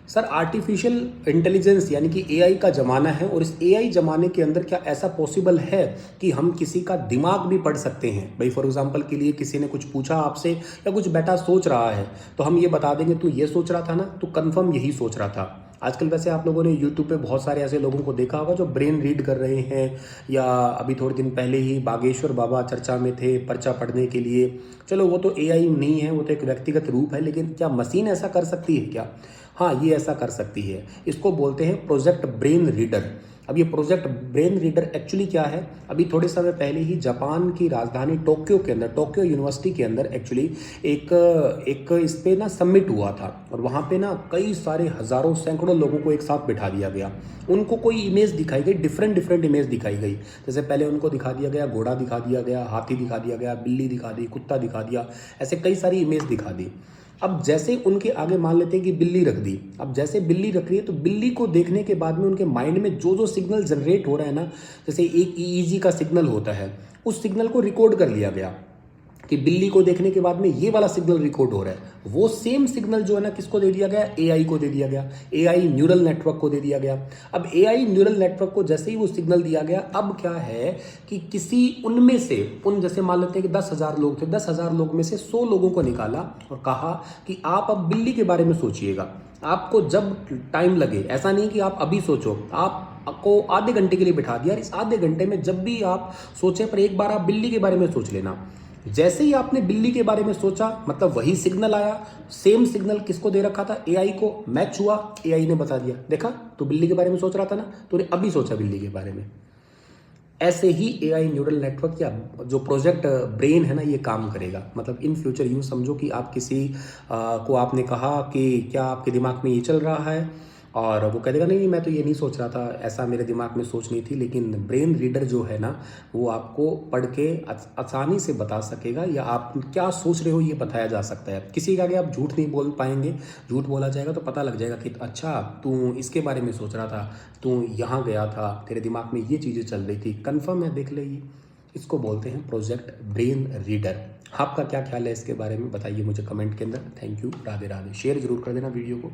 Sir artificial intelligence यानी कि AI का ज़माना है और इस एआई ज़माने के अंदर क्या ऐसा पॉसिबल है कि हम किसी का दिमाग भी पढ़ सकते हैं। भाई फॉर एग्जांपल के लिए किसी ने कुछ पूछा आपसे या कुछ बेटा सोच रहा है तो हम ये बता देंगे तू ये सोच रहा था ना, तू कंफर्म यही सोच रहा था। आजकल वैसे आप लोगों ने यूट्यूब पे बहुत सारे ऐसे लोगों को देखा होगा जो ब्रेन रीड कर रहे हैं, या अभी थोड़े दिन पहले ही बागेश्वर बाबा चर्चा में थे पर्चा पढ़ने के लिए। चलो वो तो एआई नहीं है, वो तो एक व्यक्तिगत रूप है, लेकिन क्या मशीन ऐसा कर सकती है क्या? हाँ, ये ऐसा कर सकती है। इसको बोलते हैं प्रोजेक्ट ब्रेन रीडर। अब ये प्रोजेक्ट ब्रेन रीडर एक्चुअली क्या है, अभी थोड़े समय पहले ही जापान की राजधानी टोक्यो के अंदर, टोक्यो यूनिवर्सिटी के अंदर एक्चुअली एक एक इस पे ना समिट हुआ था और वहाँ पे ना कई सारे हज़ारों सैकड़ों लोगों को एक साथ बिठा दिया गया। उनको कोई इमेज दिखाई गई, डिफरेंट डिफरेंट इमेज दिखाई गई। जैसे पहले उनको दिखा दिया गया घोड़ा, दिखा दिया गया हाथी, दिखा दिया गया बिल्ली, दिखा दी कुत्ता, दिखा दिया, ऐसे कई सारी इमेज दिखा दी। अब जैसे उनके आगे मान लेते हैं कि बिल्ली रख दी। अब जैसे बिल्ली रख रही है तो बिल्ली को देखने के बाद में उनके माइंड में जो जो सिग्नल जनरेट हो रहा है ना, जैसे एक ईईजी का सिग्नल होता है, उस सिग्नल को रिकॉर्ड कर लिया गया कि बिल्ली को देखने के बाद में ये वाला सिग्नल रिकॉर्ड हो रहा है। वो सेम सिग्नल जो है ना किसको दे दिया गया, एआई को दे दिया गया, एआई न्यूरल नेटवर्क को दे दिया गया। अब एआई न्यूरल नेटवर्क को जैसे ही वो सिग्नल दिया गया, अब क्या है कि किसी उनमें से उन जैसे मान लेते हैं कि 10,000 लोग थे, 10,000 लोग में से 100 लोगों को निकाला और कहा कि आप अब बिल्ली के बारे में सोचिएगा। आपको जब टाइम लगे, ऐसा नहीं कि आप अभी सोचो, आपको आधे घंटे के लिए बिठा दिया, इस आधे घंटे में जब भी आप सोचें पर एक बार आप बिल्ली के बारे में सोच लेना। जैसे ही आपने बिल्ली के बारे में सोचा, मतलब वही सिग्नल आया, सेम सिग्नल किसको दे रखा था, एआई को, मैच हुआ, एआई ने बता दिया देखा तू बिल्ली के बारे में सोच रहा था ना, तूने अभी सोचा बिल्ली के बारे में। ऐसे ही एआई न्यूरल नेटवर्क या जो प्रोजेक्ट ब्रेन है ना, ये काम करेगा। मतलब इन फ्यूचर यूँ समझो कि आप किसी को आपने कहा कि क्या आपके दिमाग में ये चल रहा है, और वो कह देगा नहीं नहीं मैं तो ये नहीं सोच रहा था, ऐसा मेरे दिमाग में सोच नहीं थी। लेकिन ब्रेन रीडर जो है ना, वो आपको पढ़ के आसानी से बता सकेगा, या आप क्या सोच रहे हो ये बताया जा सकता है। किसी के आगे आप झूठ नहीं बोल पाएंगे, झूठ बोला जाएगा तो पता लग जाएगा कि अच्छा तू इसके बारे में सोच रहा था, तू यहाँ गया था, तेरे दिमाग में ये चीज़ें चल रही थी, कन्फर्म है, देख ले ये। इसको बोलते हैं प्रोजेक्ट ब्रेन रीडर। आपका क्या ख्याल है इसके बारे में, बताइए मुझे कमेंट के अंदर। Thank you, Radhe Radhe. Share जरूर कर देना वीडियो को।